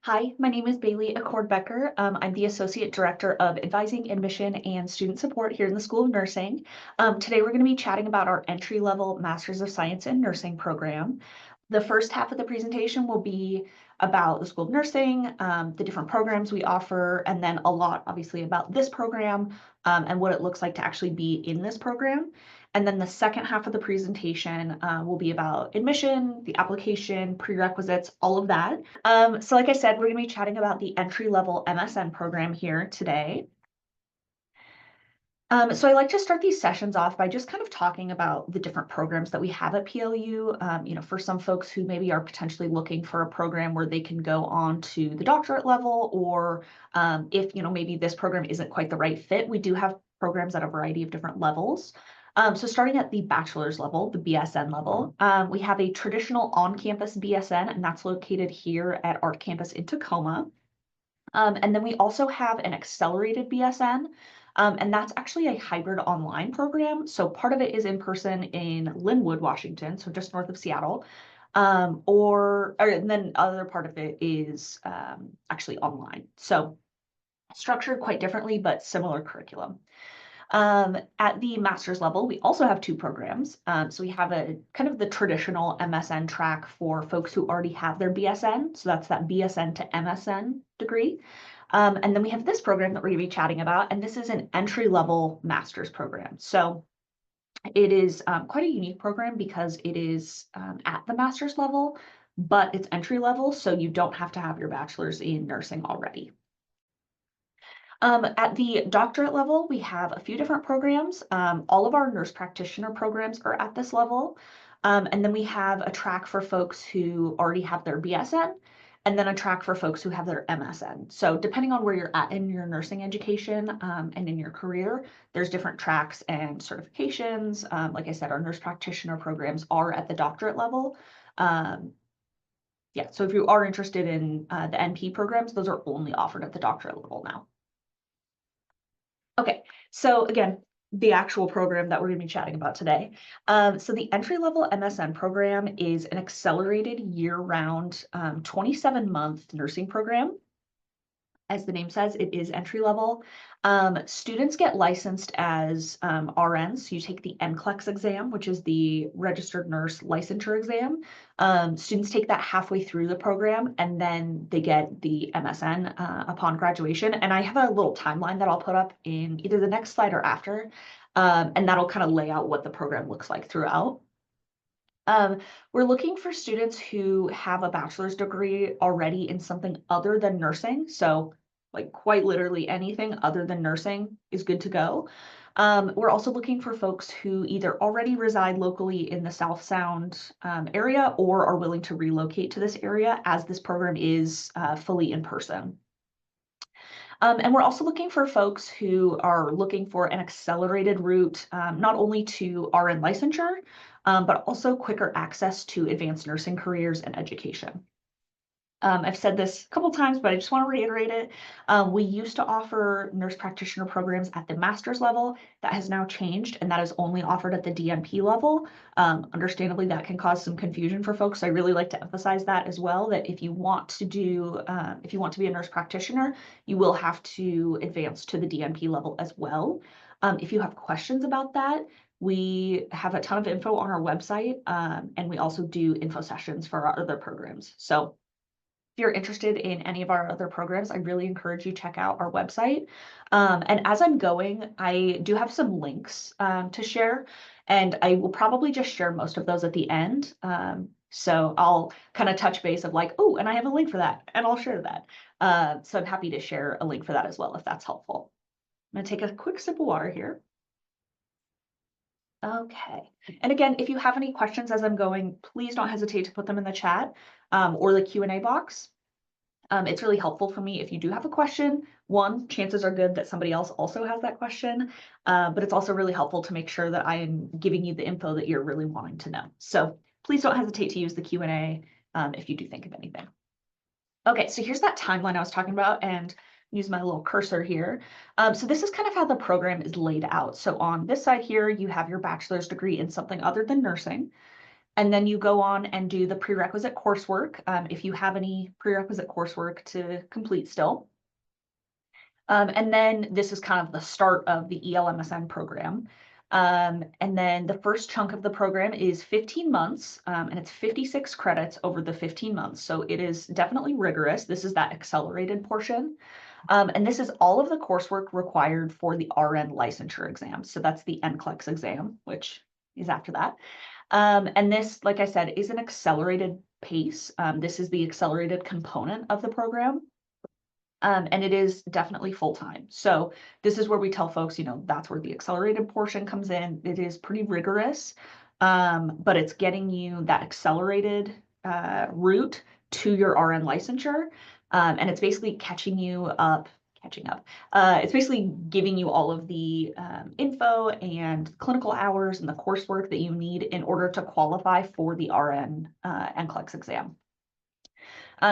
Hi, my name is Bailey Accord Becker. I'm the Associate Director of Advising, Admission, and Student Support here in the School of Nursing. Today, we're going to be chatting about our entry-level Masters of Science in Nursing program. The first half of the presentation will be about the School of Nursing, the different programs we offer, and then a lot, obviously, about this program and what it looks like to actually be in this program. And then the second half of the presentation will be about admission, the application, prerequisites, all of that. So like I said, we're going to be chatting about the entry-level MSN program here today. So I like to start these sessions off by just kind of talking about the different programs that we have at PLU. For some folks who maybe are potentially looking for a program where they can go on to the doctorate level, or if, maybe this program isn't quite the right fit, we do have programs at a variety of different levels. So starting at the bachelor's level, the BSN level, we have a traditional on-campus BSN, and that's located here at Art Campus in Tacoma. And then we also have an accelerated BSN, and that's actually a hybrid online program. So part of it is in person in Linwood, Washington, so just north of Seattle, and then other part of it is actually online. So structured quite differently, but similar curriculum. At the master's level, we also have two programs. So we have a kind of the traditional MSN track for folks who already have their BSN. So that's that BSN to MSN degree. And then we have this program that we're going to be chatting about, and this is an entry-level master's program. So it is quite a unique program because it is at the master's level, but it's entry level, so you don't have to have your bachelor's in nursing already. At the doctorate level, we have a few different programs. All of our nurse practitioner programs are at this level. And then we have a track for folks who already have their BSN, and then a track for folks who have their MSN. So depending on where you're at in your nursing education and in your career, there's different tracks and certifications. Like I said, our nurse practitioner programs are at the doctorate level. Yeah, so if you are interested in the NP programs, those are only offered at the doctorate level now. Okay, so again, the actual program that we're going to be chatting about today. So the entry-level MSN program is an accelerated year-round 27-month nursing program. As the name says, it is entry level. Students get licensed as RNs. So you take the NCLEX exam, which is the registered nurse licensure exam. Students take that halfway through the program, and then they get the MSN upon graduation. And I have a little timeline that I'll put up in either the next slide or after, and that'll kind of lay out what the program looks like throughout. We're looking for students who have a bachelor's degree already in something other than nursing. So like quite literally anything other than nursing is good to go. We're also looking for folks who either already reside locally in the South Sound area or are willing to relocate to this area, as this program is fully in person. And we're also looking for folks who are looking for an accelerated route, not only to RN licensure, but also quicker access to advanced nursing careers and education. I've said this a couple times, but I just want to reiterate it. We used to offer nurse practitioner programs at the master's level. That has now changed, and that is only offered at the DNP level. Understandably, that can cause some confusion for folks. I really like to emphasize that as well, that if you want to be a nurse practitioner, you will have to advance to the DNP level as well. If you have questions about that, we have a ton of info on our website, and we also do info sessions for our other programs. So if you're interested in any of our other programs, I really encourage you to check out our website. And as I'm going, I do have some links to share, and I will probably just share most of those at the end. So I'll kind of touch base of like, oh, and I have a link for that, and I'll share that. So I'm happy to share a link for that as well, if that's helpful. I'm gonna take a quick sip of water here. Okay. And again, if you have any questions as I'm going, please don't hesitate to put them in the chat or the Q&A box. It's really helpful for me if you do have a question. One, chances are good that somebody else also has that question, but it's also really helpful to make sure that I am giving you the info that you're really wanting to know. So please don't hesitate to use the Q&A if you do think of anything. Okay, so here's that timeline I was talking about, and use my little cursor here. So this is kind of how the program is laid out. So on this side here, you have your bachelor's degree in something other than nursing. And then you go on and do the prerequisite coursework, if you have any prerequisite coursework to complete still. And then this is kind of the start of the ELMSN program. And then the first chunk of the program is 15 months, and it's 56 credits over the 15 months. So it is definitely rigorous. This is that accelerated portion. And this is all of the coursework required for the RN licensure exam. So that's the NCLEX exam, which is after that. And this, like I said, is an accelerated pace. This is the accelerated component of the program. And it is definitely full-time. So this is where we tell folks, that's where the accelerated portion comes in. It is pretty rigorous, but it's getting you that accelerated route to your RN licensure. And it's basically catching up. It's basically giving you all of the info and clinical hours and the coursework that you need in order to qualify for the RN NCLEX exam.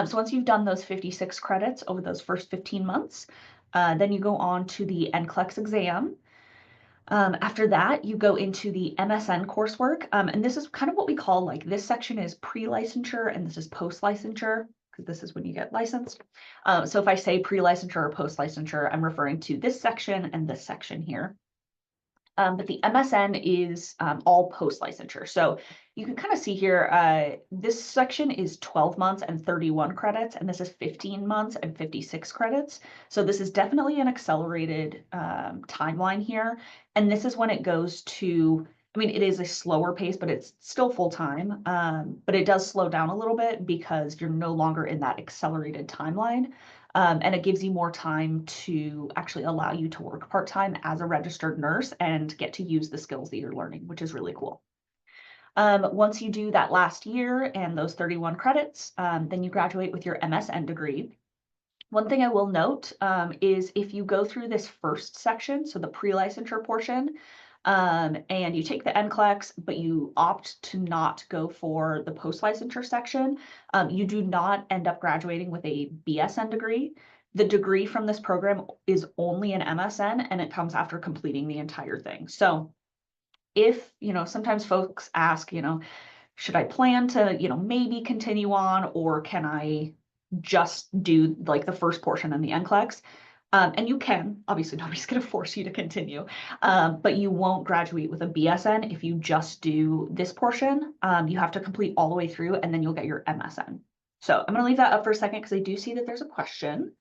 So once you've done those 56 credits over those first 15 months, then you go on to the NCLEX exam. After that, you go into the MSN coursework. And this is kind of what we call, like, this section is pre-licensure and this is post-licensure, because this is when you get licensed. So if I say pre-licensure or post-licensure, I'm referring to this section and this section here. But the MSN is all post-licensure. So you can kind of see here, this section is 12 months and 31 credits, and this is 15 months and 56 credits. So this is definitely an accelerated timeline here. And this is when it goes to, I mean, it is a slower pace, but it's still full-time. But it does slow down a little bit because you're no longer in that accelerated timeline. And it gives you more time to actually allow you to work part-time as a registered nurse and get to use the skills that you're learning, which is really cool. Once you do that last year and those 31 credits, then you graduate with your MSN degree. One thing I will note is if you go through this first section, so the pre-licensure portion, and you take the NCLEX, but you opt to not go for the post-licensure section, you do not end up graduating with a BSN degree. The degree from this program is only an MSN, and it comes after completing the entire thing. So if, sometimes folks ask, should I plan to, maybe continue on, or can I just do like the first portion and the NCLEX? And you can, obviously nobody's going to force you to continue, but you won't graduate with a BSN if you just do this portion. You have to complete all the way through, and then you'll get your MSN. So I'm going to leave that up for a second because I do see that there's a question.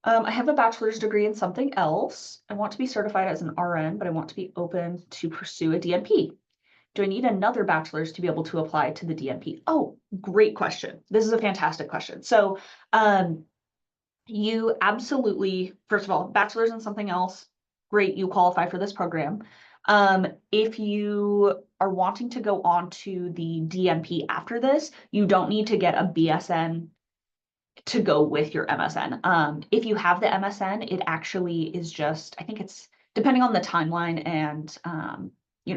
I have a bachelor's degree in something else. I want to be certified as an RN, but I want to be open to pursue a DNP. Do I need another bachelor's to be able to apply to the DNP? Oh, great question. This is a fantastic question. So, you absolutely, first of all, bachelor's in something else, great, you qualify for this program. If you are wanting to go on to the DNP after this, you don't need to get a BSN to go with your MSN. If you have the MSN, it actually is just, I think it's depending on the timeline and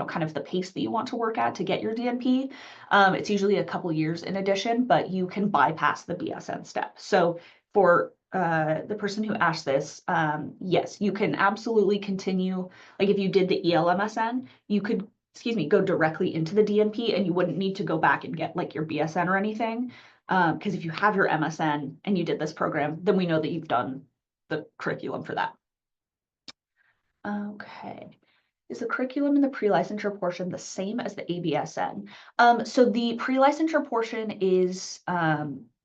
kind of the pace that you want to work at to get your DNP. It's usually a couple years in addition, but you can bypass the BSN step. So for the person who asked this, yes, you can absolutely continue. Like if you did the ELMSN, you could, go directly into the DNP and you wouldn't need to go back and get like your BSN or anything. Because if you have your MSN and you did this program, then we know that you've done the curriculum for that. Okay. Is the curriculum in the pre-licensure portion the same as the ABSN? So the pre-licensure portion is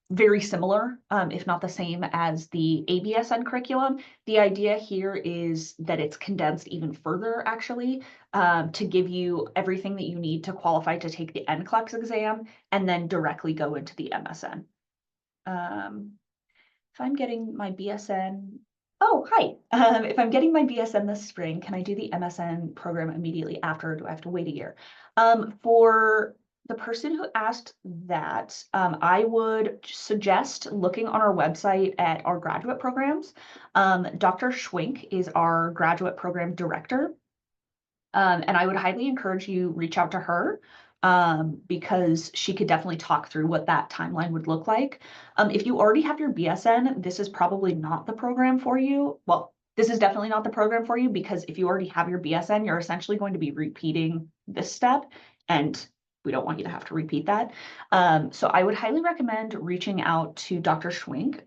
very similar, if not the same as the ABSN curriculum. The idea here is that it's condensed even further, actually, to give you everything that you need to qualify to take the NCLEX exam and then directly go into the MSN. If I'm getting my BSN, oh, hi. If I'm getting my BSN this spring, can I do the MSN program immediately after, or do I have to wait a year? For the person who asked that, I would suggest looking on our website at our graduate programs. Dr. Schwink is our graduate program director. And I would highly encourage you reach out to her because she could definitely talk through what that timeline would look like. If you already have your BSN, this is probably not the program for you. Well, this is definitely not the program for you because if you already have your BSN, you're essentially going to be repeating this step. And we don't want you to have to repeat that. So I would highly recommend reaching out to Dr. Schwink.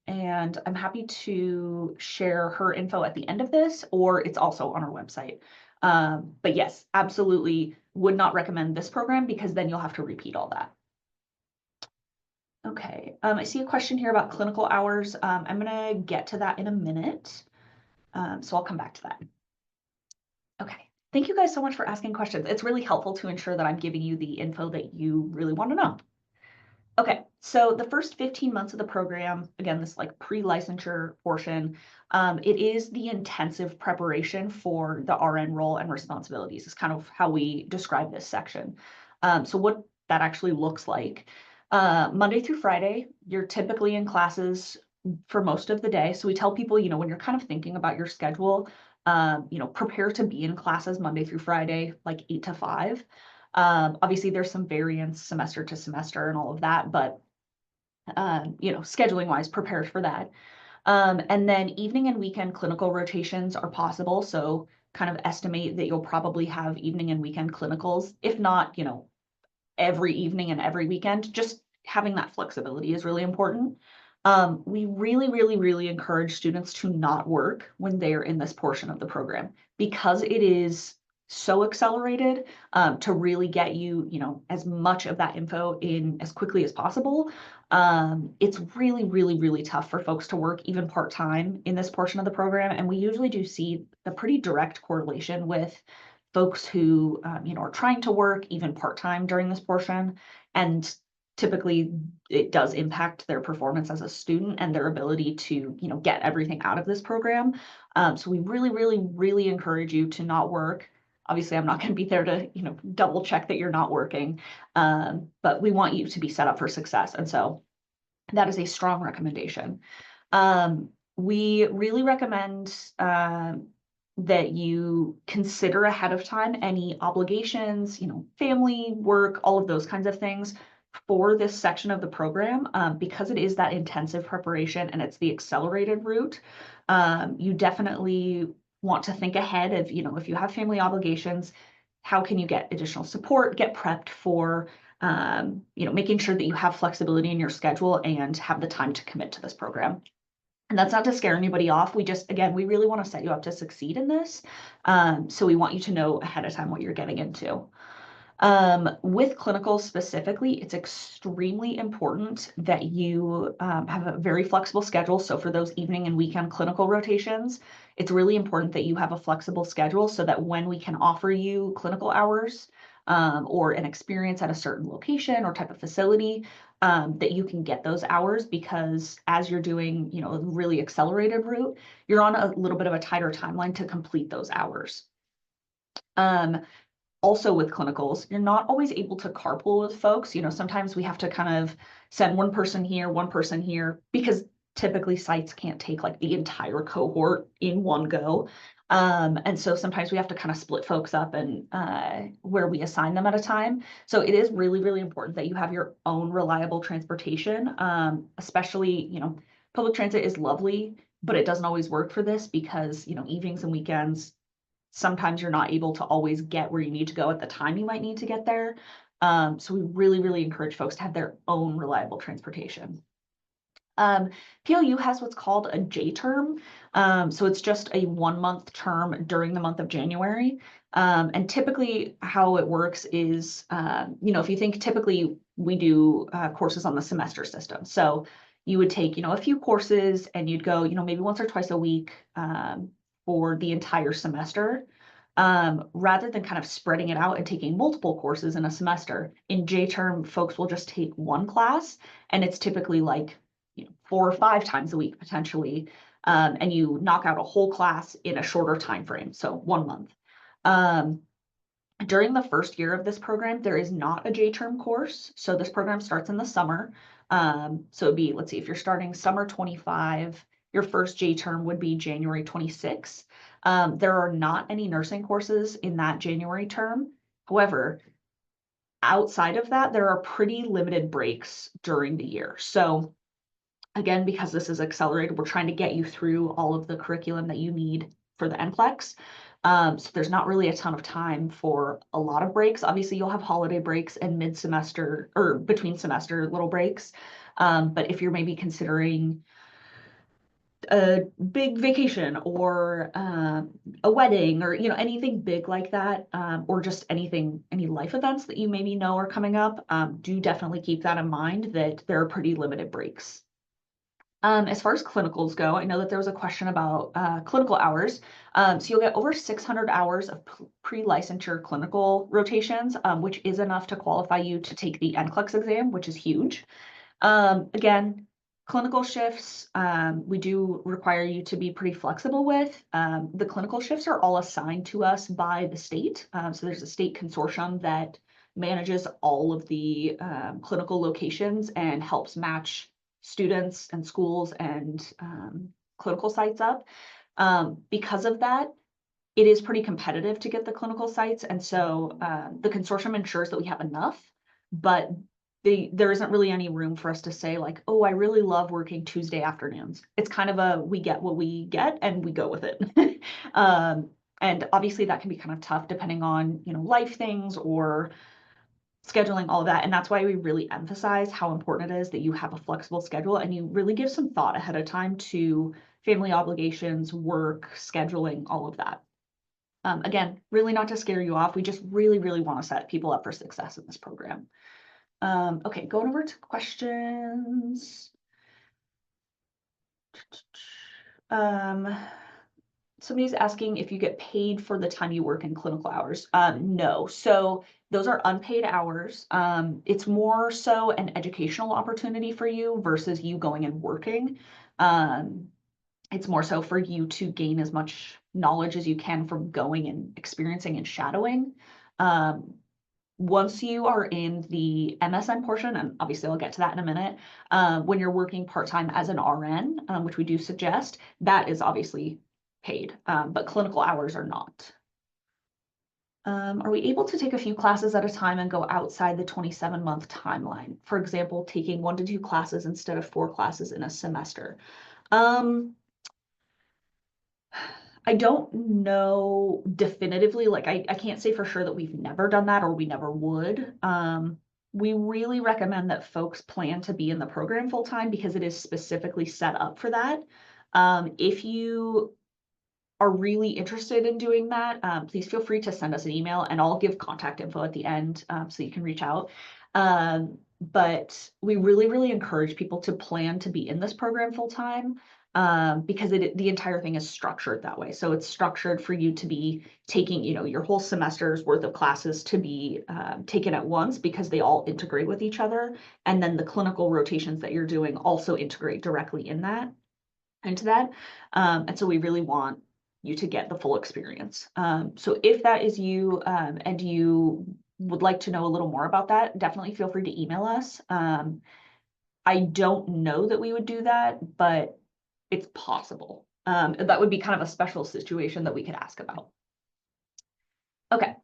And I'm happy to share her info at the end of this, or it's also on our website. But yes, absolutely would not recommend this program because then you'll have to repeat all that. Okay, I see a question here about clinical hours. I'm gonna get to that in a minute. So I'll come back to that. Okay, thank you guys so much for asking questions. It's really helpful to ensure that I'm giving you the info that you really want to know. Okay, so the first 15 months of the program, again, this like pre-licensure portion, it is the intensive preparation for the RN role and responsibilities is kind of how we describe this section. So what that actually looks like. Monday through Friday, you're typically in classes for most of the day. So we tell people, when you're kind of thinking about your schedule, prepare to be in classes Monday through Friday, like 8 to 5. Obviously, there's some variance semester to semester and all of that, but scheduling wise, prepare for that. And then evening and weekend clinical rotations are possible. So kind of estimate that you'll probably have evening and weekend clinicals. If not, every evening and every weekend, just having that flexibility is really important. We really, really, really encourage students to not work when they are in this portion of the program because it is so accelerated to really get you, as much of that info in as quickly as possible. It's really, really, really tough for folks to work even part-time in this portion of the program. And we usually do see a pretty direct correlation with folks who, are trying to work even part-time during this portion. And typically it does impact their performance as a student and their ability to, get everything out of this program. So we really, really, really encourage you to not work. Obviously, I'm not going to be there to, double check that you're not working, but we want you to be set up for success. And so that is a strong recommendation. We really recommend that you consider ahead of time any obligations, family, work, all of those kinds of things for this section of the program, because it is that intensive preparation and it's the accelerated route. You definitely want to think ahead of, if you have family obligations, how can you get additional support, get prepped for, making sure that you have flexibility in your schedule and have the time to commit to this program. And that's not to scare anybody off. We just, again, we really want to set you up to succeed in this. So we want you to know ahead of time what you're getting into. With clinicals specifically, it's extremely important that you have a very flexible schedule. So for those evening and weekend clinical rotations, it's really important that you have a flexible schedule so that when we can offer you clinical hours or an experience at a certain location or type of facility, that you can get those hours, because as you're doing, a really accelerated route, you're on a little bit of a tighter timeline to complete those hours. Also with clinicals, you're not always able to carpool with folks. Sometimes we have to kind of send one person here, because typically sites can't take like the entire cohort in one go. And so sometimes we have to kind of split folks up and where we assign them at a time. So it is really, really important that you have your own reliable transportation, especially, public transit is lovely, but it doesn't always work for this because, evenings and weekends, sometimes you're not able to always get where you need to go at the time you might need to get there. So we really, really encourage folks to have their own reliable transportation. PLU has what's called a J term. So it's just a 1-month term during the month of January. And typically how it works is, if you think typically we do courses on the semester system. So you would take, a few courses and you'd go, maybe once or twice a week for the entire semester, rather than kind of spreading it out and taking multiple courses in a semester. In J term, folks will just take one class, and it's typically like 4 or 5 times a week potentially, and you knock out a whole class in a shorter time frame, so 1 month. During the first year of this program, there is not a J term course, so this program starts in the summer. So it'd be, let's see, if you're starting summer 25, your first J term would be January 26. There are not any nursing courses in that January term. However, outside of that, there are pretty limited breaks during the year. So again, because this is accelerated, we're trying to get you through all of the curriculum that you need for the NCLEX. So there's not really a ton of time for a lot of breaks. Obviously, you'll have holiday breaks and mid-semester or between semester little breaks. But if you're maybe considering a big vacation or a wedding or anything big like that, or just any life events that you maybe know are coming up, do definitely keep that in mind that there are pretty limited breaks. As far as clinicals go, I know that there was a question about clinical hours. So you'll get over 600 hours of pre-licensure clinical rotations, which is enough to qualify you to take the NCLEX exam, which is huge. Again, clinical shifts, we do require you to be pretty flexible with. The clinical shifts are all assigned to us by the state. So there's a state consortium that manages all of the clinical locations and helps match students and schools and clinical sites up. Because of that, it is pretty competitive to get the clinical sites. And so the consortium ensures that we have enough, but there isn't really any room for us to say like, oh, I really love working Tuesday afternoons. It's kind of we get what we get and we go with it. And obviously that can be kind of tough depending on, life things or scheduling, all of that. And that's why we really emphasize how important it is that you have a flexible schedule and you really give some thought ahead of time to family obligations, work, scheduling, all of that. Again, really not to scare you off. We just really, really want to set people up for success in this program. Okay, going over to questions. Somebody's asking if you get paid for the time you work in clinical hours. No, so those are unpaid hours. It's more so an educational opportunity for you versus you going and working. It's more so for you to gain as much knowledge as you can from going and experiencing and shadowing. Once you are in the MSN portion, and obviously I'll get to that in a minute, when you're working part-time as an RN, which we do suggest, that is obviously paid, but clinical hours are not. Are we able to take a few classes at a time and go outside the 27-month timeline? For example, taking 1 to 2 classes instead of 4 classes in a semester. I don't know definitively, like I can't say for sure that we've never done that or we never would. We really recommend that folks plan to be in the program full time because it is specifically set up for that. If you are really interested in doing that, please feel free to send us an email and I'll give contact info at the end so you can reach out. But we really, really encourage people to plan to be in this program full time. Because the entire thing is structured that way. So it's structured for you to be taking, your whole semester's worth of classes to be taken at once because they all integrate with each other. And then the clinical rotations that you're doing also integrate directly into that. And so we really want you to get the full experience. So if that is you and you would like to know a little more about that, definitely feel free to email us. I don't know that we would do that, but it's possible. That would be kind of a special situation that we could ask about. Okay.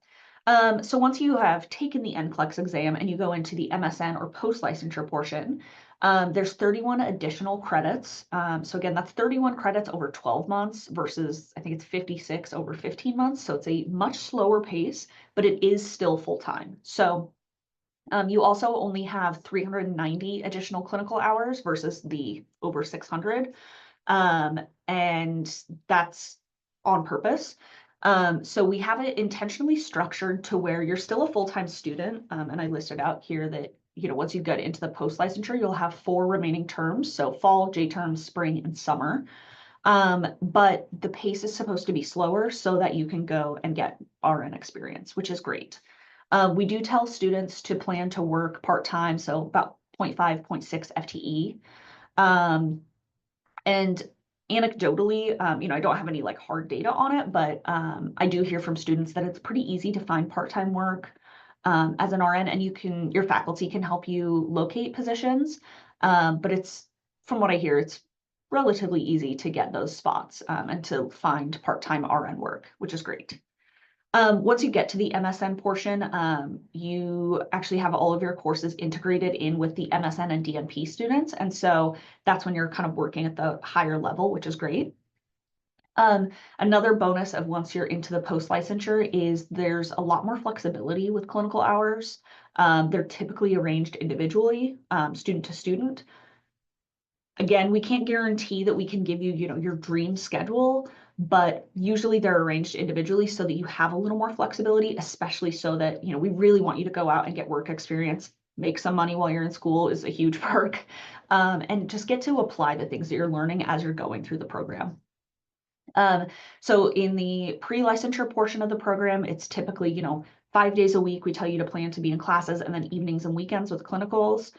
So once you have taken the NCLEX exam and you go into the MSN or post-licensure portion, there's 31 additional credits. So again, that's 31 credits over 12 months versus I think it's 56 over 15 months. So it's a much slower pace, but it is still full-time. So you also only have 390 additional clinical hours versus the over 600. And that's on purpose. So we have it intentionally structured to where you're still a full-time student. And I listed out here that, once you get into the post-licensure, you'll have 4 remaining terms. So fall, J terms, spring, and summer. But the pace is supposed to be slower so that you can go and get RN experience, which is great. We do tell students to plan to work part-time, so about 0.5, 0.6 FTE. And anecdotally, I don't have any like hard data on it, but I do hear from students that it's pretty easy to find part-time work as an RN, and your faculty can help you locate positions. But from what I hear, it's relatively easy to get those spots and to find part-time RN work, which is great. Once you get to the MSN portion, you actually have all of your courses integrated in with the MSN and DNP students. And so that's when you're kind of working at the higher level, which is great. Another bonus of once you're into the post-licensure is there's a lot more flexibility with clinical hours. They're typically arranged individually, student to student. Again, we can't guarantee that we can give you, your dream schedule, but usually they're arranged individually so that you have a little more flexibility, especially so that, we really want you to go out and get work experience, make some money while you're in school is a huge perk, and just get to apply the things that you're learning as you're going through the program. So in the pre-licensure portion of the program, it's typically, 5 days a week. We tell you to plan to be in classes, and then evenings and weekends with clinicals.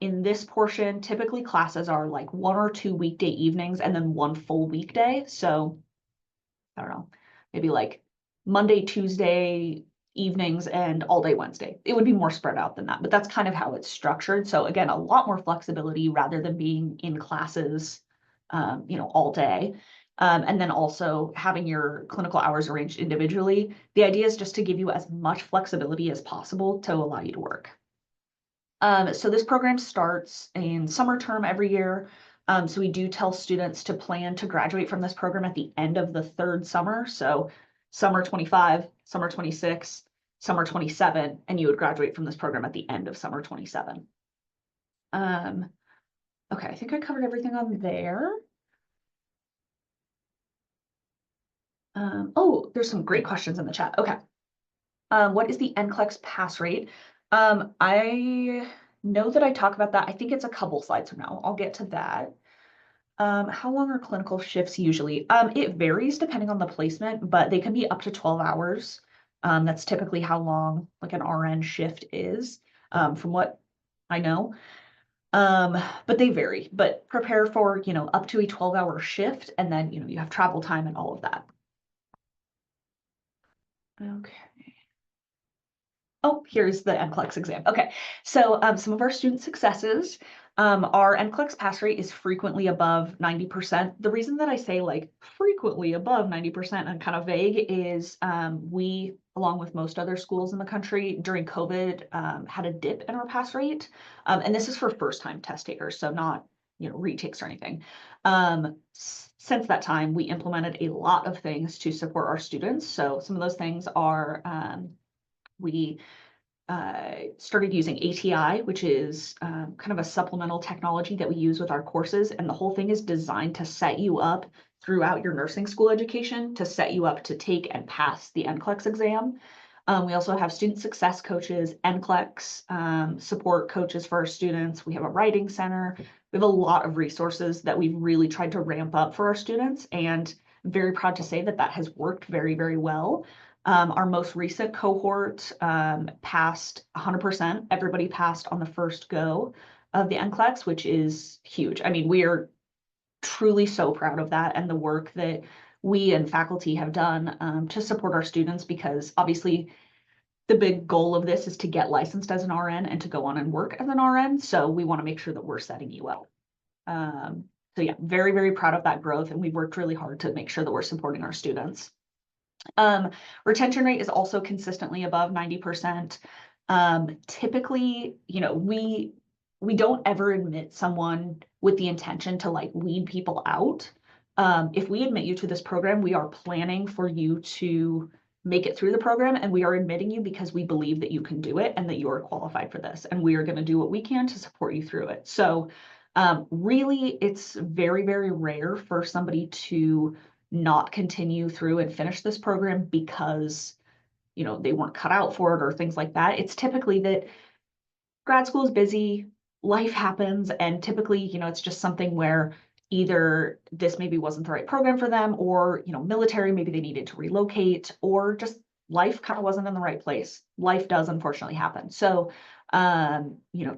In this portion, typically classes are like 1 or 2 weekday evenings and then 1 full weekday. So I don't know, maybe like Monday, Tuesday evenings and all day Wednesday. It would be more spread out than that, but that's kind of how it's structured. So again, a lot more flexibility rather than being in classes, all day. And then also having your clinical hours arranged individually. The idea is just to give you as much flexibility as possible to allow you to work. So this program starts in summer term every year. So we do tell students to plan to graduate from this program at the end of the 3rd summer. So summer 25, summer 26, summer 27, and you would graduate from this program at the end of summer 27. Okay, I think I covered everything on there. Oh, there's some great questions in the chat. Okay. What is the NCLEX pass rate? I know that I talk about that. I think it's a couple slides from now. I'll get to that. How long are clinical shifts usually? It varies depending on the placement, but they can be up to 12 hours. That's typically how long like an RN shift is, from what I know. But they vary, but prepare for, up to a 12-hour shift, and then, you have travel time and all of that. Okay. Oh, here's the NCLEX exam. Okay, so some of our student successes, our NCLEX pass rate is frequently above 90%. The reason that I say like frequently above 90% and kind of vague is we, along with most other schools in the country during COVID, had a dip in our pass rate. And this is for first-time test takers, so not, retakes or anything. Since that time, we implemented a lot of things to support our students. So some of those things are we started using ATI, which is kind of a supplemental technology that we use with our courses. And the whole thing is designed to set you up throughout your nursing school education to set you up to take and pass the NCLEX exam. We also have student success coaches, NCLEX support coaches for our students. We have a writing center. We have a lot of resources that we've really tried to ramp up for our students, and I'm very proud to say that that has worked very, very well. Our most recent cohort passed 100%. Everybody passed on the first go of the NCLEX, which is huge. I mean, we are truly so proud of that and the work that we and faculty have done to support our students, because obviously the big goal of this is to get licensed as an RN and to go on and work as an RN. So we want to make sure that we're setting you up. So yeah, very, very proud of that growth. And we've worked really hard to make sure that we're supporting our students. Retention rate is also consistently above 90%. Typically, we don't ever admit someone with the intention to like weed people out. If we admit you to this program, we are planning for you to make it through the program, and we are admitting you because we believe that you can do it and that you are qualified for this, and we are going to do what we can to support you through it. So really, it's very, very rare for somebody to not continue through and finish this program because, they weren't cut out for it or things like that. It's typically that grad school is busy, life happens, and typically, it's just something where either this maybe wasn't the right program for them, or, military, maybe they needed to relocate, or just life kind of wasn't in the right place. Life does unfortunately happen. So,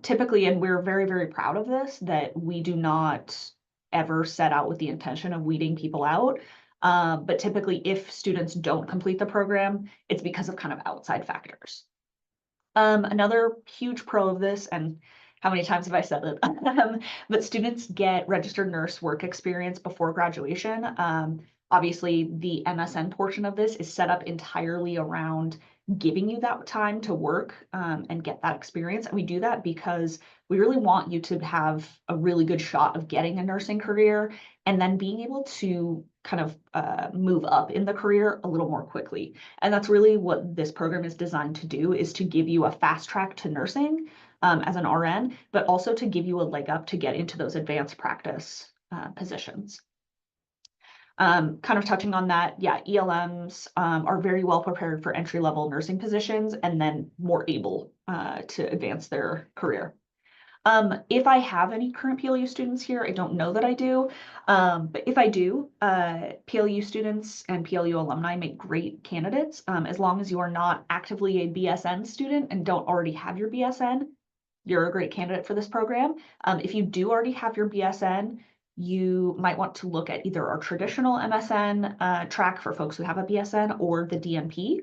typically, and we're very, very proud of this, that we do not ever set out with the intention of weeding people out. But typically, if students don't complete the program, it's because of kind of outside factors. Another huge pro of this, and how many times have I said it? But students get registered nurse work experience before graduation. Obviously, the MSN portion of this is set up entirely around giving you that time to work and get that experience. And we do that because we really want you to have a really good shot of getting a nursing career and then being able to kind of move up in the career a little more quickly. And that's really what this program is designed to do, is to give you a fast track to nursing as an RN, but also to give you a leg up to get into those advanced practice positions. Kind of touching on that, yeah, ELMs are very well prepared for entry-level nursing positions and then more able to advance their career. If I have any current PLU students here, I don't know that I do, but if I do, PLU students and PLU alumni make great candidates. As long as you are not actively a BSN student and don't already have your BSN, you're a great candidate for this program. If you do already have your BSN, you might want to look at either our traditional MSN track for folks who have a BSN or the DNP.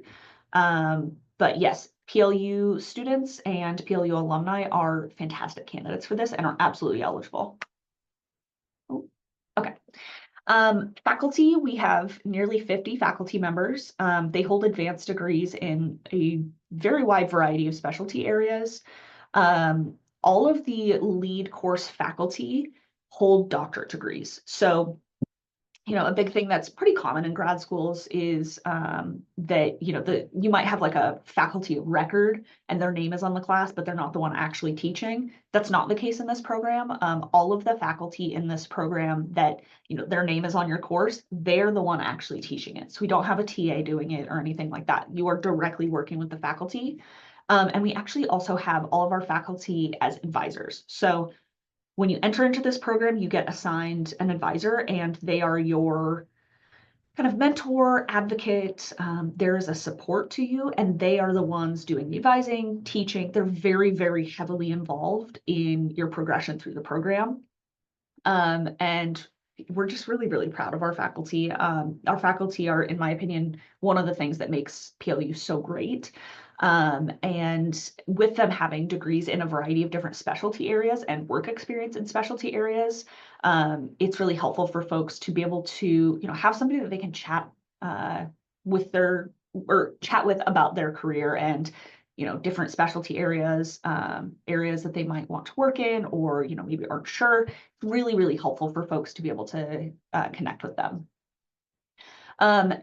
But yes, PLU students and PLU alumni are fantastic candidates for this and are absolutely eligible. Oh, okay. Faculty, we have nearly 50 faculty members. They hold advanced degrees in a very wide variety of specialty areas. All of the lead course faculty hold doctorate degrees. So, you know, a big thing that's pretty common in grad schools is that, you know, you might have like a faculty of record and their name is on the class, but they're not the one actually teaching. That's not the case in this program. All of the faculty in this program that, you know, their name is on your course, they're the one actually teaching it. So we don't have a TA doing it or anything like that. You are directly working with the faculty. And we actually also have all of our faculty as advisors. So when you enter into this program, you get assigned an advisor and they are your kind of mentor, advocate. There is a support to you and they are the ones doing the advising, teaching. They're very, very heavily involved in your progression through the program. And we're just really, really proud of our faculty. Our faculty are, in my opinion, one of the things that makes PLU so great. And with them having degrees in a variety of different specialty areas and work experience in specialty areas, it's really helpful for folks to be able to, you know, have somebody that they can chat with about their career and, you know, different specialty areas, areas that they might want to work in, or, you know, maybe aren't sure. Really, really helpful for folks to be able to connect with them.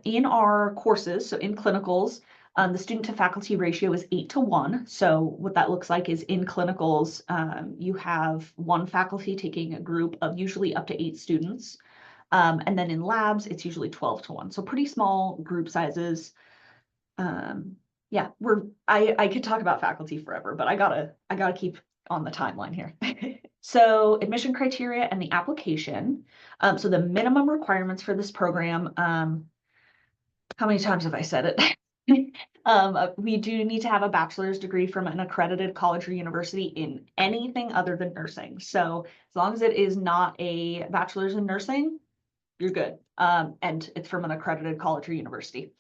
In our courses, so in clinicals, the student to faculty ratio is 8:1. So what that looks like is in clinicals, you have one faculty taking a group of usually up to 8 students. And then in labs, it's usually 12:1. So pretty small group sizes. Yeah, I could talk about faculty forever, but I gotta keep on the timeline here. So admission criteria and the application. So the minimum requirements for this program, how many times have I said it? We do need to have a bachelor's degree from an accredited college or university in anything other than nursing. So as long as it is not a bachelor's in nursing, you're good. And it's from an accredited college or university.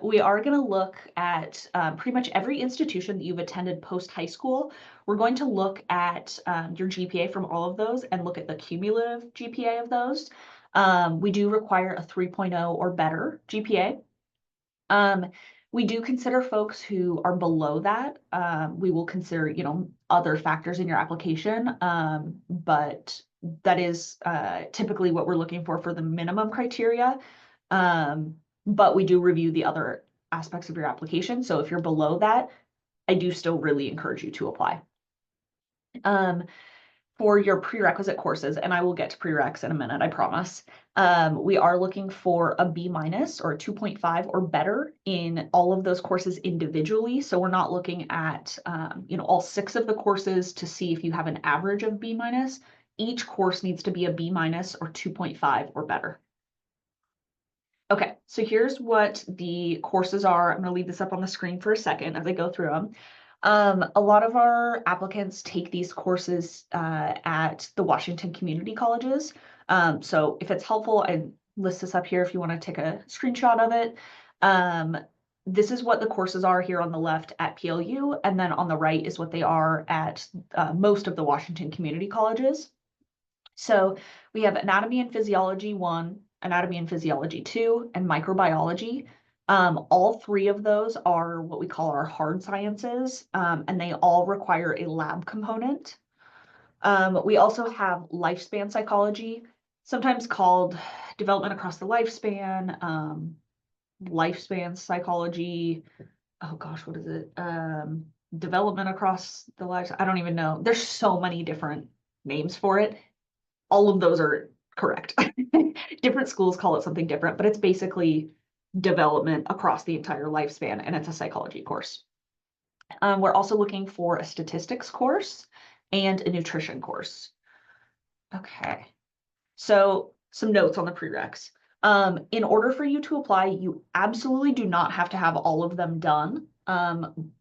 We are going to look at pretty much every institution that you've attended post high school. We're going to look at your GPA from all of those and look at the cumulative GPA of those. We do require a 3.0 or better GPA. We do consider folks who are below that. We will consider, you know, other factors in your application, but that is typically what we're looking for the minimum criteria. But we do review the other aspects of your application. So if you're below that, I do still really encourage you to apply. For your prerequisite courses, and I will get to prereqs in a minute, I promise. We are looking for a B- or a 2.5 or better in all of those courses individually. So we're not looking at, you know, all 6 of the courses to see if you have an average of B-. Each course needs to be a B- or 2.5 or better. Okay, so here's what the courses are. I'm going to leave this up on the screen for a second as I go through them. A lot of our applicants take these courses at the Washington community colleges. So if it's helpful, I list this up here if you want to take a screenshot of it. This is what the courses are here on the left at PLU, and then on the right is what they are at most of the Washington community colleges. So we have Anatomy and Physiology 1, Anatomy and Physiology 2, and Microbiology. All three of those are what we call our hard sciences, and they all require a lab component. We also have lifespan psychology, sometimes called development across the lifespan, lifespan psychology. Oh gosh, what is it? Development across the lives. I don't even know. There's so many different names for it. All of those are correct. Different schools call it something different, but it's basically development across the entire lifespan, and it's a psychology course. We're also looking for a statistics course and a nutrition course. Okay, so some notes on the prereqs. In order for you to apply, you absolutely do not have to have all of them done,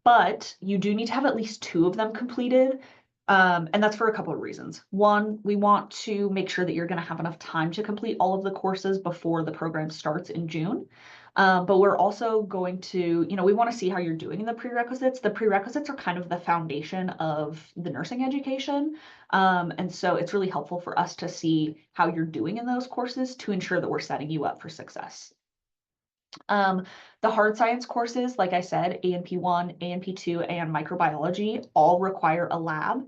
but you do need to have at least 2 of them completed. And that's for a couple of reasons. One, we want to make sure that you're going to have enough time to complete all of the courses before the program starts in June. But we're also going to, we want to see how you're doing in the prerequisites. The prerequisites are kind of the foundation of the nursing education. And so it's really helpful for us to see how you're doing in those courses to ensure that we're setting you up for success. The hard science courses, like I said, A&P1, A&P2, and microbiology all require a lab.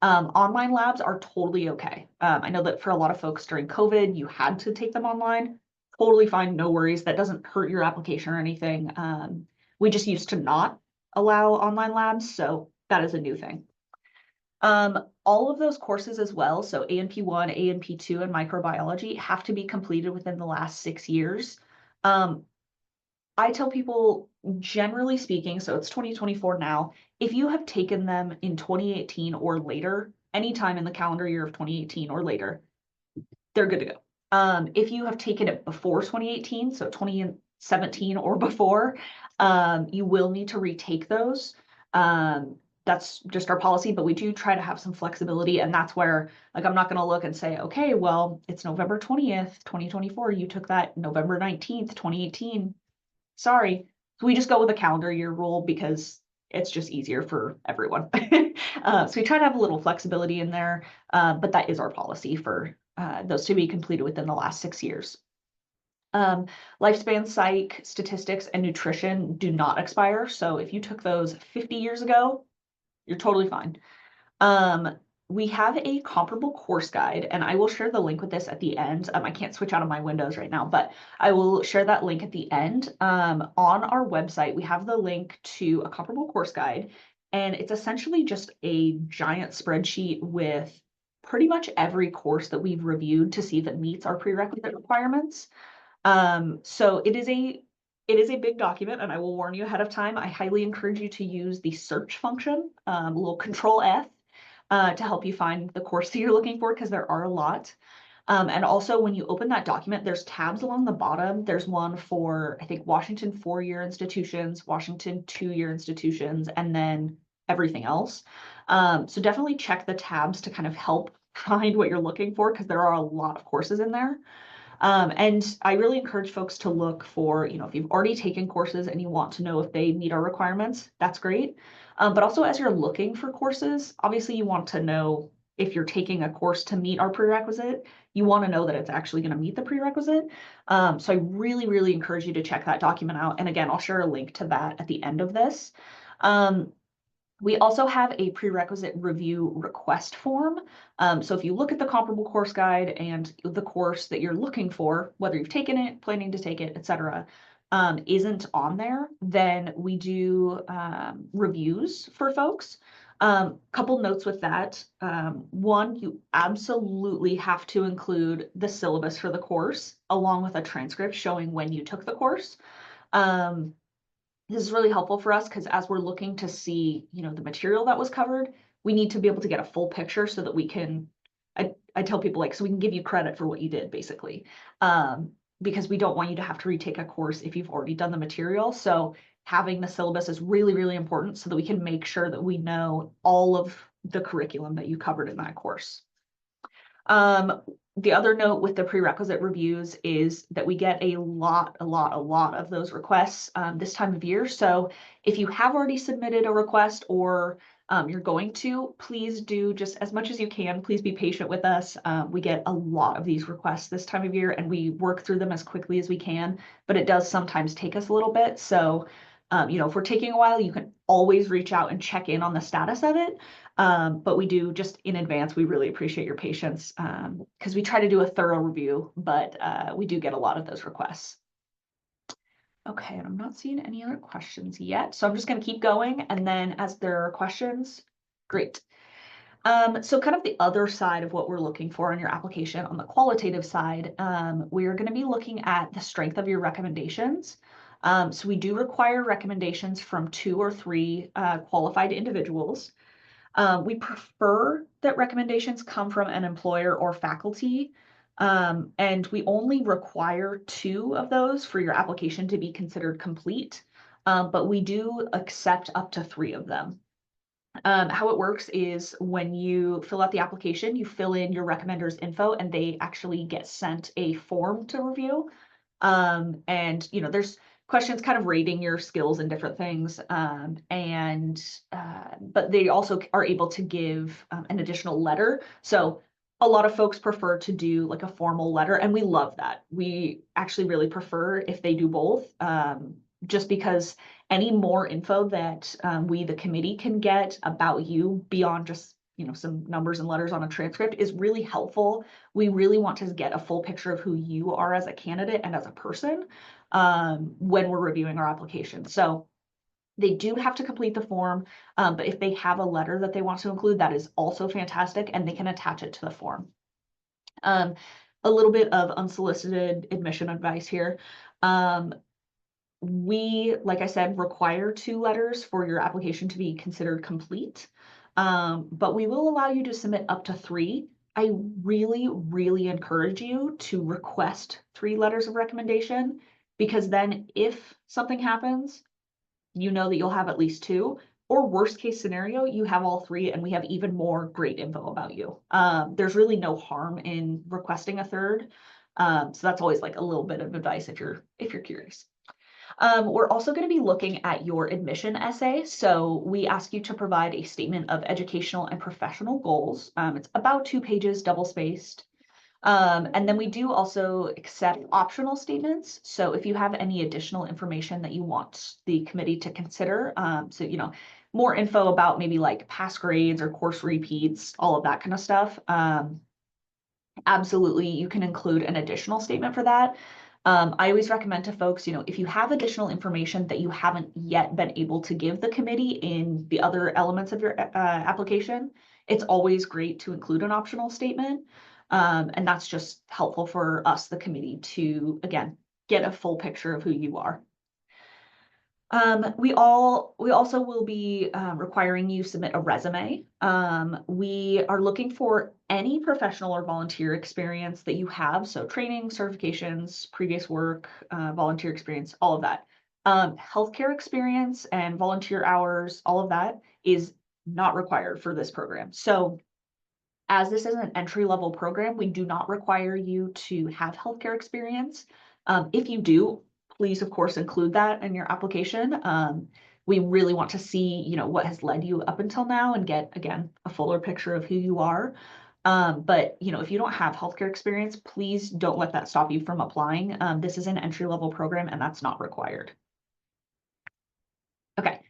Online labs are totally okay. I know that for a lot of folks during COVID, you had to take them online. Totally fine, no worries. That doesn't hurt your application or anything. We just used to not allow online labs, so that is a new thing. All of those courses as well, so A&P1, A&P2, and microbiology have to be completed within the last 6 years. I tell people, generally speaking, so it's 2024 now, if you have taken them in 2018 or later, anytime in the calendar year of 2018 or later, they're good to go. If you have taken it before 2018, so 2017 or before, you will need to retake those. That's just our policy, but we do try to have some flexibility. And that's where, like, I'm not going to look and say, okay, well, it's November 20th, 2024. You took that November 19th, 2018. Sorry. So we just go with a calendar year rule because it's just easier for everyone. So we try to have a little flexibility in there, but that is our policy for those to be completed within the last 6 years. Lifespan psych, statistics, and nutrition do not expire. So if you took those 50 years ago, you're totally fine. We have a comparable course guide, and I will share the link with this at the end. I can't switch out of my windows right now, but I will share that link at the end. On our website, we have the link to a comparable course guide, and it's essentially just a giant spreadsheet with pretty much every course that we've reviewed to see if it meets our prerequisite requirements. So it is a big document, and I will warn you ahead of time. I highly encourage you to use the search function, a little Control F, to help you find the course that you're looking for, because there are a lot. And also when you open that document, there's tabs along the bottom. There's one for, I think, Washington 4-year institutions, Washington 2-year institutions, and then everything else. So definitely check the tabs to kind of help find what you're looking for, because there are a lot of courses in there. And I really encourage folks to look for, if you've already taken courses and you want to know if they meet our requirements, that's great. But also as you're looking for courses, obviously you want to know if you're taking a course to meet our prerequisite, you want to know that it's actually going to meet the prerequisite. So I really, really encourage you to check that document out. And again, I'll share a link to that at the end of this. We also have a prerequisite review request form. So if you look at the comparable course guide and the course that you're looking for, whether you've taken it, planning to take it, etc., isn't on there, then we do reviews for folks. Couple notes with that. One, you absolutely have to include the syllabus for the course along with a transcript showing when you took the course. This is really helpful for us because as we're looking to see, the material that was covered, we need to be able to get a full picture so that we can, I tell people, so we can give you credit for what you did, basically. Because we don't want you to have to retake a course if you've already done the material. So having the syllabus is really, really important so that we can make sure that we know all of the curriculum that you covered in that course. The other note with the prerequisite reviews is that we get a lot of those requests this time of year. So if you have already submitted a request or you're going to, please do just as much as you can. Please be patient with us. We get a lot of these requests this time of year and we work through them as quickly as we can, but it does sometimes take us a little bit. So, if we're taking a while, you can always reach out and check in on the status of it. But we do just in advance, we really appreciate your patience because we try to do a thorough review, but we do get a lot of those requests. Okay, and I'm not seeing any other questions yet, so I'm just going to keep going, and then as there are questions, great. So kind of the other side of what we're looking for in your application on the qualitative side, we're going to be looking at the strength of your recommendations. So we do require recommendations from 2 or 3 qualified individuals. We prefer that recommendations come from an employer or faculty, and we only require 2 of those for your application to be considered complete, but we do accept up to 3 of them. How it works is when you fill out the application, you fill in your recommender's info, and they actually get sent a form to review. And there's questions kind of rating your skills and different things. But they also are able to give an additional letter. So a lot of folks prefer to do like a formal letter, and we love that. We actually really prefer if they do both, just because any more info that we, the committee, can get about you beyond just some numbers and letters on a transcript is really helpful. We really want to get a full picture of who you are as a candidate and as a person when we're reviewing our application. So they do have to complete the form, but if they have a letter that they want to include, that is also fantastic, and they can attach it to the form. A little bit of unsolicited admission advice here. We, like I said, require 2 letters for your application to be considered complete, but we will allow you to submit up to 3. I really, really encourage you to request 3 letters of recommendation, because then if something happens, you know that you'll have at least 2, or worst case scenario, you have all 3 and we have even more great info about you. There's really no harm in requesting a 3rd. So that's always like a little bit of advice if you're curious. We're also going to be looking at your admission essay. So we ask you to provide a statement of educational and professional goals. It's about 2 pages, double spaced. And then we do also accept optional statements. So if you have any additional information that you want the committee to consider, more info about maybe like past grades or course repeats, all of that kind of stuff, absolutely, you can include an additional statement for that. I always recommend to folks, if you have additional information that you haven't yet been able to give the committee in the other elements of your application, it's always great to include an optional statement. And that's just helpful for us, the committee, to, again, get a full picture of who you are. We also will be requiring you submit a resume. We are looking for any professional or volunteer experience that you have. So training, certifications, previous work, volunteer experience, all of that. Healthcare experience and volunteer hours, all of that is not required for this program. So as this is an entry-level program, we do not require you to have healthcare experience. If you do, please, of course, include that in your application. We really want to see, what has led you up until now and get, again, a fuller picture of who you are. But, if you don't have healthcare experience, please don't let that stop you from applying. This is an entry-level program and that's not required. Okay.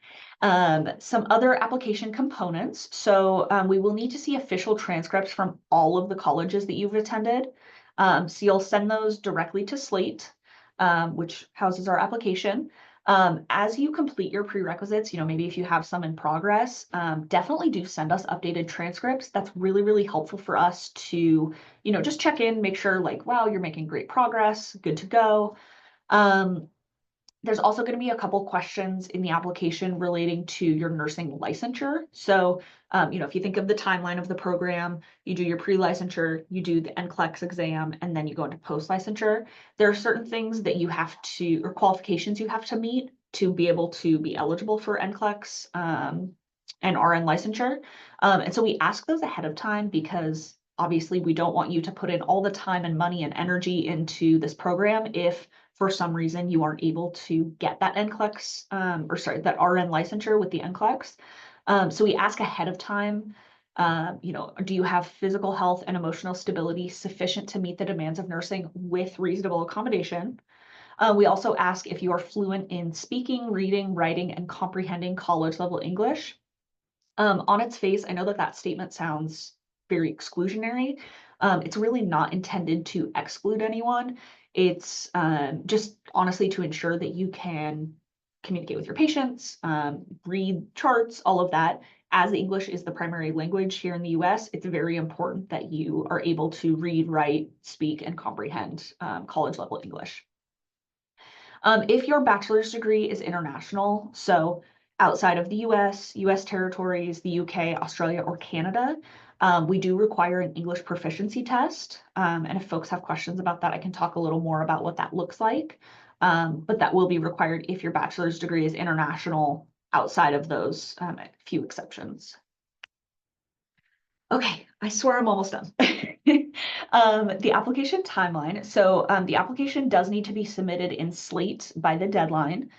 Some other application components. So we will need to see official transcripts from all of the colleges that you've attended. So you'll send those directly to Slate, which houses our application. As you complete your prerequisites, maybe if you have some in progress, definitely do send us updated transcripts. That's really, really helpful for us to, just check in, make sure like, wow, you're making great progress, good to go. There's also going to be a couple questions in the application relating to your nursing licensure. So, if you think of the timeline of the program, you do your pre-licensure, you do the NCLEX exam, and then you go into post-licensure. There are certain things that you have to, or qualifications you have to meet to be able to be eligible for NCLEX and RN licensure. And so we ask those ahead of time because obviously we don't want you to put in all the time and money and energy into this program if for some reason you aren't able to get that NCLEX, that RN licensure with the NCLEX. So we ask ahead of time, do you have physical health and emotional stability sufficient to meet the demands of nursing with reasonable accommodation? We also ask if you are fluent in speaking, reading, writing, and comprehending college level English. On its face, I know that that statement sounds very exclusionary. It's really not intended to exclude anyone. It's just honestly to ensure that you can communicate with your patients, read charts, all of that. As English is the primary language here in the US, it's very important that you are able to read, write, speak, and comprehend college level English. If your bachelor's degree is international, so outside of the US territories, the UK, Australia, or Canada, we do require an English proficiency test. And if folks have questions about that, I can talk a little more about what that looks like. But that will be required if your bachelor's degree is international outside of those few exceptions. Okay, I swear I'm almost done. The application timeline. So the application does need to be submitted in Slate by the deadline.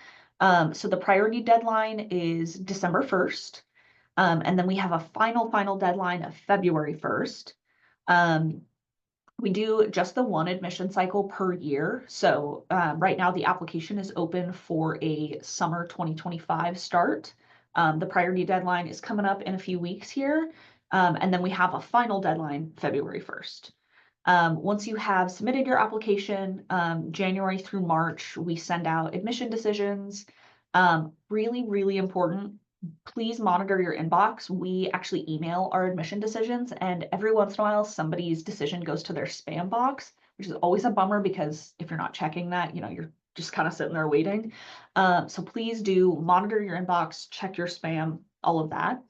So the priority deadline is December 1st. And then we have a final deadline of February 1st. We do just the one admission cycle per year. So right now the application is open for a summer 2025 start. The priority deadline is coming up in a few weeks here. And then we have a final deadline, February 1st. Once you have submitted your application, January through March, we send out admission decisions. Really, really important. Please monitor your inbox. We actually email our admission decisions, and every once in a while, somebody's decision goes to their spam box, which is always a bummer because if you're not checking that, you're just kind of sitting there waiting. So please do monitor your inbox, check your spam, all of that.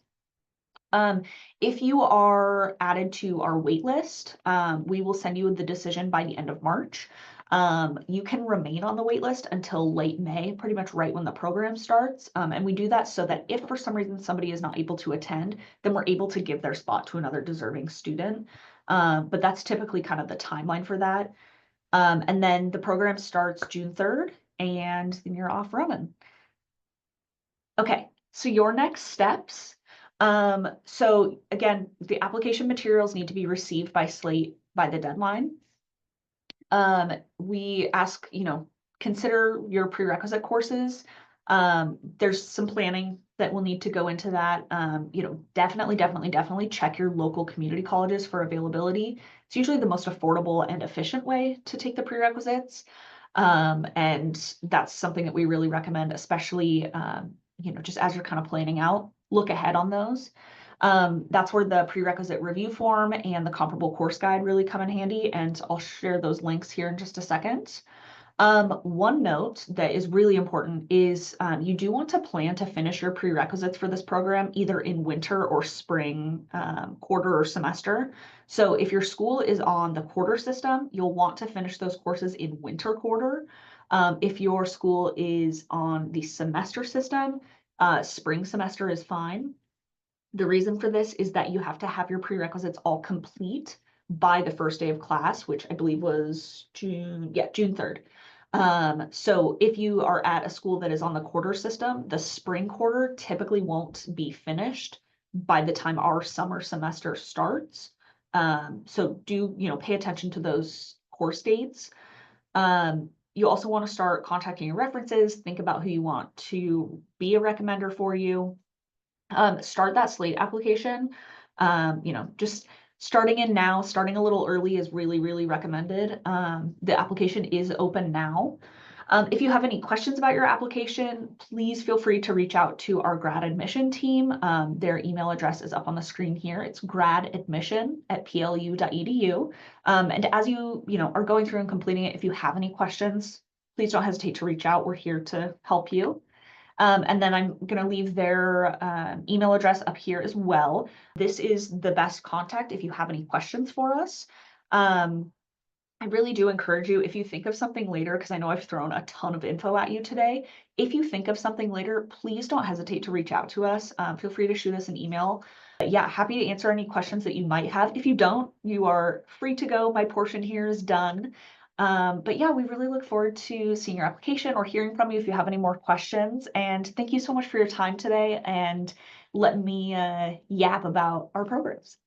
If you are added to our wait list, we will send you the decision by the end of March. You can remain on the wait list until late May, pretty much right when the program starts. And we do that so that if for some reason somebody is not able to attend, then we're able to give their spot to another deserving student. But that's typically kind of the timeline for that. And then the program starts June 3rd, and then you're off running. Okay, so your next steps. So again, the application materials need to be received by Slate by the deadline. We ask, consider your prerequisite courses. There's some planning that will need to go into that. Definitely check your local community colleges for availability. It's usually the most affordable and efficient way to take the prerequisites. And that's something that we really recommend, especially, just as you're kind of planning out, look ahead on those. That's where the prerequisite review form and the comparable course guide really come in handy, and I'll share those links here in just a second. One note that is really important is you do want to plan to finish your prerequisites for this program either in winter or spring quarter or semester. So if your school is on the quarter system, you'll want to finish those courses in winter quarter. If your school is on the semester system, spring semester is fine. The reason for this is that you have to have your prerequisites all complete by the first day of class, which I believe was June 3rd. So if you are at a school that is on the quarter system, the spring quarter typically won't be finished by the time our summer semester starts. So do, pay attention to those course dates. You also want to start contacting your references, think about who you want to be a recommender for you. Start that Slate application. Just starting in now, starting a little early is really, really recommended. The application is open now. If you have any questions about your application, please feel free to reach out to our grad admission team. Their email address is up on the screen here. It's gradadmission@plu.edu. And as you are going through and completing it, if you have any questions, please don't hesitate to reach out. We're here to help you. And then I'm going to leave their email address up here as well. This is the best contact if you have any questions for us. I really do encourage you, if you think of something later, because I know I've thrown a ton of info at you today. If you think of something later, please don't hesitate to reach out to us. Feel free to shoot us an email. Yeah, happy to answer any questions that you might have. If you don't, you are free to go. My portion here is done. But yeah, we really look forward to seeing your application or hearing from you if you have any more questions. And thank you so much for your time today and letting me yap about our programs.